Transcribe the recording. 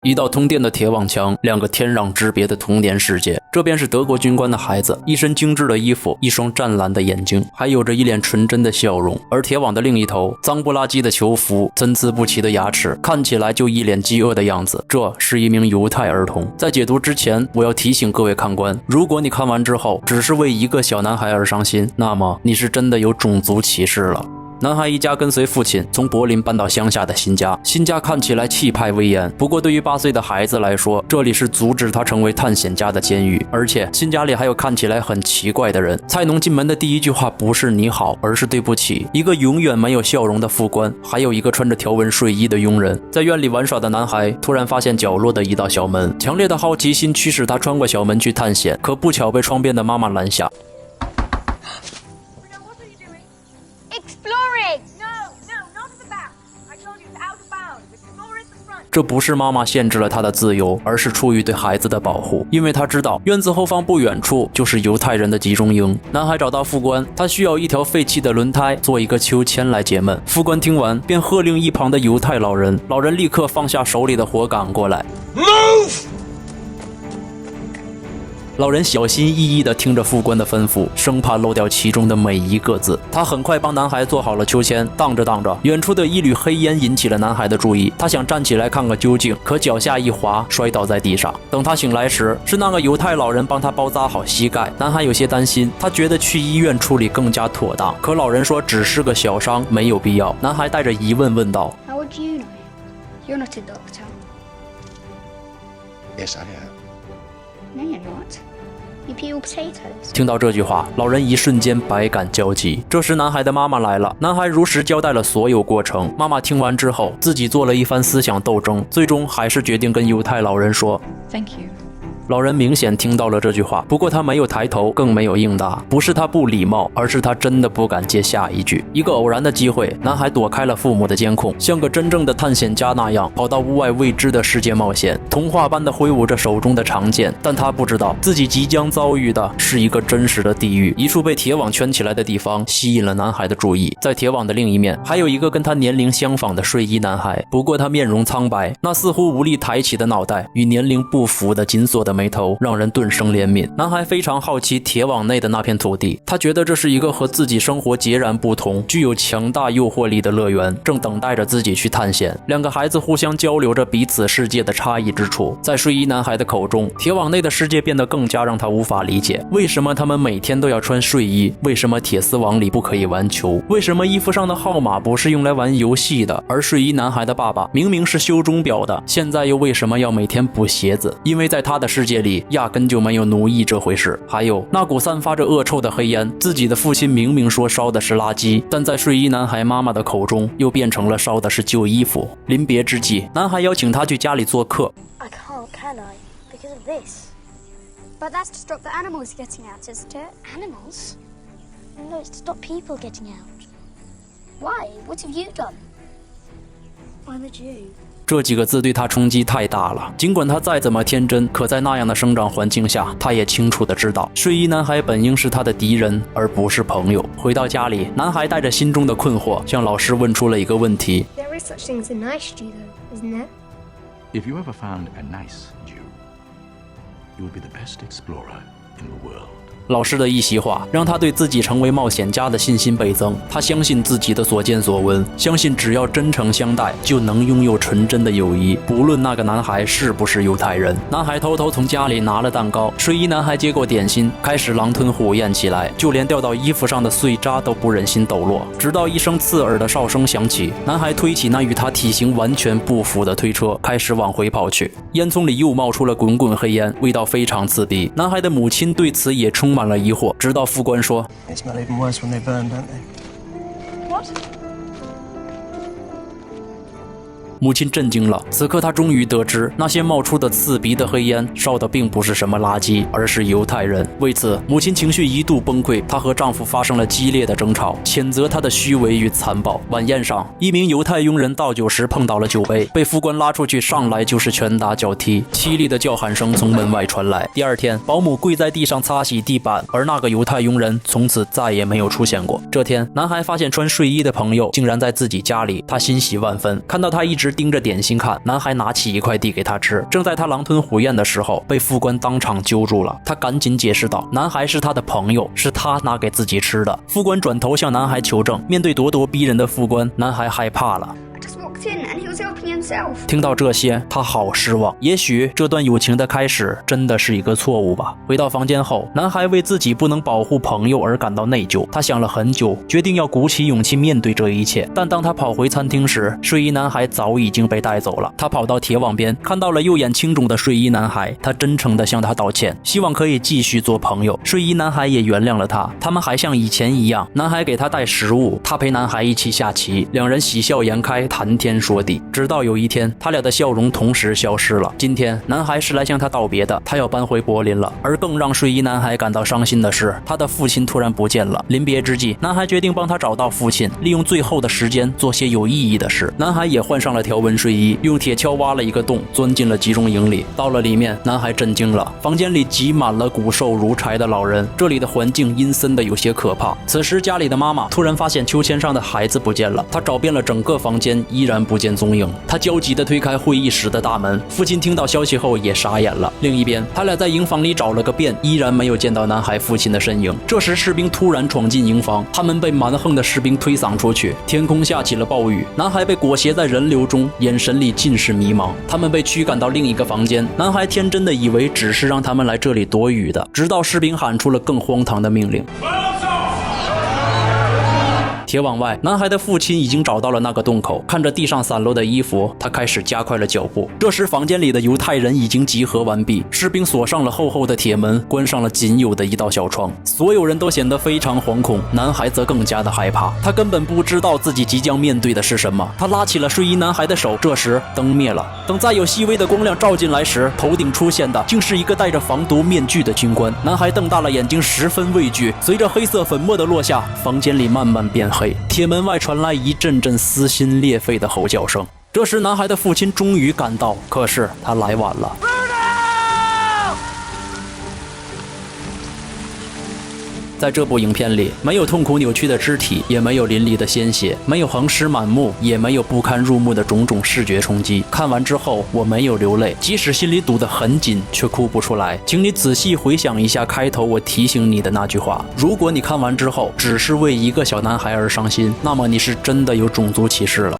一道通电的铁网墙，两个天壤之别的童年世界。这边是德国军官的孩子，一身精致的衣服，一双湛蓝的眼睛，还有着一脸纯真的笑容。而铁网的另一头，脏不拉几的囚服，参差不齐的牙齿，看起来就一脸饥饿的样子。这是一名犹太儿童。在解读之前，我要提醒各位看官，如果你看完之后只是为一个小男孩而伤心，那么你是真的有种族歧视了。男孩一家跟随父亲从柏林搬到乡下的新家，新家看起来气派威严，不过对于8岁的孩子来说，这里是阻止他成为探险家的监狱。而且新家里还有看起来很奇怪的人。菜农进门的第一句话不是你好，而是对不起。一个永远没有笑容的副官，还有一个穿着条纹睡衣的佣人。在院里玩耍的男孩突然发现角落的一道小门，强烈的好奇心驱使他穿过小门去探险，可不巧被窗边的妈妈拦下。这不是妈妈限制了他的自由，而是出于对孩子的保护，因为他知道院子后方不远处就是犹太人的集中营。男孩找到副官，他需要一条废弃的轮胎做一个秋千来解闷。副官听完便喝令一旁的犹太老人，老人立刻放下手里的活赶过来。Move！老人小心翼翼地听着副官的吩咐，生怕漏掉其中的每一个字。他很快帮男孩做好了秋千，荡着荡着，远处的一缕黑烟引起了男孩的注意。他想站起来看个究竟，可脚下一滑，摔倒在地上。等他醒来时，是那个犹太老人帮他包扎好膝盖。男孩有些担心，他觉得去医院处理更加妥当，可老人说只是个小伤，没有必要。男孩带着疑问问道 How would you know? You're not a doctor. Yes, I am. No, you're not.You peel potatoes. 听到这句话，老人一瞬间百感交集。这时男孩的妈妈来了，男孩如实交代了所有过程。妈妈听完之后，自己做了一番思想斗争，最终还是决定跟犹太老人说 Thank you.老人明显听到了这句话，不过他没有抬头，更没有应答。不是他不礼貌，而是他真的不敢接下一句。一个偶然的机会，男孩躲开了父母的监控，像个真正的探险家那样跑到屋外未知的世界冒险，童话般的挥舞着手中的长剑。但他不知道自己即将遭遇的是一个真实的地狱。一处被铁网圈起来的地方吸引了男孩的注意，在铁网的另一面还有一个跟他年龄相仿的睡衣男孩，不过他面容苍白，那似乎无力抬起的脑袋与年龄不符的紧锁的眉头让人顿生怜悯。男孩非常好奇铁网内的那片土地，他觉得这是一个和自己生活截然不同、具有强大诱惑力的乐园，正等待着自己去探险。两个孩子互相交流着彼此世界的差异之处。在睡衣男孩的口中，铁网内的世界变得更加让他无法理解。为什么他们每天都要穿睡衣？为什么铁丝网里不可以玩球？为什么衣服上的号码不是用来玩游戏的？而睡衣男孩的爸爸明明是修钟表的，现在又为什么要每天补鞋子？因为在他的世界里压根就没有奴役这回事。还有那股散发着恶臭的黑烟，自己的父亲明明说烧的是垃圾，但在睡衣男孩妈妈的口中又变成了烧的是旧衣服。临别之际，男孩邀请他去家里做客。 I can't, can I? Because of this. But that's to stop the animals getting out, isn't it? Animals? No, it's to stop people getting out. Why? What have you done? I'm a Jew.这几个字对他冲击太大了，尽管他再怎么天真，可在那样的生长环境下，他也清楚地知道，睡衣男孩本应是他的敌人，而不是朋友。回到家里，男孩带着心中的困惑，向老师问出了一个问题 There is such thing as a nice Jew, though, isn't there? If you ever found a nice Jew, you would be the best explorer in the world.老师的一席话让他对自己成为冒险家的信心倍增。他相信自己的所见所闻，相信只要真诚相待，就能拥有纯真的友谊，不论那个男孩是不是犹太人。男孩偷偷从家里拿了蛋糕，睡衣男孩接过点心，开始狼吞虎咽起来，就连掉到衣服上的碎渣都不忍心抖落。直到一声刺耳的哨声响起，男孩推起那与他体型完全不符的推车，开始往回跑去。烟囱里又冒出了滚滚黑烟，味道非常刺鼻。男孩的母亲对此也充满了疑惑，直到副官说 They smell even worse when they burn, don't they? What? 母亲震惊了，此刻她终于得知，那些冒出的刺鼻的黑烟烧的并不是什么垃圾，而是犹太人。为此，母亲情绪一度崩溃，她和丈夫发生了激烈的争吵，谴责她的虚伪与残暴。晚宴上，一名犹太佣人倒酒时碰倒了酒杯，被副官拉出去，上来就是拳打脚踢，凄厉的叫喊声从门外传来。第二天，保姆跪在地上擦洗地板，而那个犹太佣人从此再也没有出现过。这天，男孩发现穿睡衣的朋友竟然在自己家里，他欣喜万分，看到他一直直盯着点心看。男孩拿起一块递给他吃，正在他狼吞虎咽的时候，被副官当场揪住了。他赶紧解释道：“男孩是他的朋友，是他拿给自己吃的。”副官转头向男孩求证，面对咄咄逼人的副官，男孩害怕了。听到这些，他好失望。也许这段友情的开始真的是一个错误吧。回到房间后，男孩为自己不能保护朋友而感到内疚。他想了很久，决定要鼓起勇气面对这一切。但当他跑回餐厅时，睡衣男孩早已经被带走了。他跑到铁网边，看到了右眼青肿的睡衣男孩，他真诚地向他道歉，希望可以继续做朋友。睡衣男孩也原谅了他，他们还像以前一样。男孩给他带食物，他陪男孩一起下棋，两人喜笑颜开，谈天说地。直到有一天，他俩的笑容同时消失了。今天，男孩是来向他道别的，他要搬回柏林了。而更让睡衣男孩感到伤心的是，他的父亲突然不见了。临别之际，男孩决定帮他找到父亲，利用最后的时间做些有意义的事。男孩也换上了条纹睡衣，用铁锹挖了一个洞，钻进了集中营里。到了里面，男孩震惊了，房间里挤满了骨瘦如柴的老人，这里的环境阴森的有些可怕。此时，家里的妈妈突然发现秋千上的孩子不见了，她找遍了整个房间，依然不见踪影。他焦急地推开会议室的大门，父亲听到消息后也傻眼了。另一边，他俩在营房里找了个遍，依然没有见到男孩父亲的身影。这时，士兵突然闯进营房，他们被蛮横的士兵推搡出去，天空下起了暴雨，男孩被裹挟在人流中，眼神里尽是迷茫。他们被驱赶到另一个房间，男孩天真的以为只是让他们来这里躲雨的，直到士兵喊出了更荒唐的命令。铁网外，男孩的父亲已经找到了那个洞口，看着地上散落的衣服，他开始加快了脚步。这时，房间里的犹太人已经集合完毕，士兵锁上了厚厚的铁门，关上了仅有的一道小窗。所有人都显得非常惶恐，男孩则更加的害怕。他根本不知道自己即将面对的是什么。他拉起了睡衣男孩的手，这时灯灭了。等再有细微的光亮照进来时，头顶出现的竟是一个戴着防毒面具的军官。男孩瞪大了眼睛，十分畏惧。随着黑色粉末的落下，房间里慢慢变黑。铁门外传来一阵阵撕心裂肺的吼叫声。这时，男孩的父亲终于赶到，可是他来晚了。在这部影片里，没有痛苦扭曲的肢体，也没有淋漓的鲜血，没有横尸满目，也没有不堪入目的种种视觉冲击。看完之后，我没有流泪，即使心里堵得很紧，却哭不出来。请你仔细回想一下开头我提醒你的那句话：如果你看完之后只是为一个小男孩而伤心，那么你是真的有种族歧视了。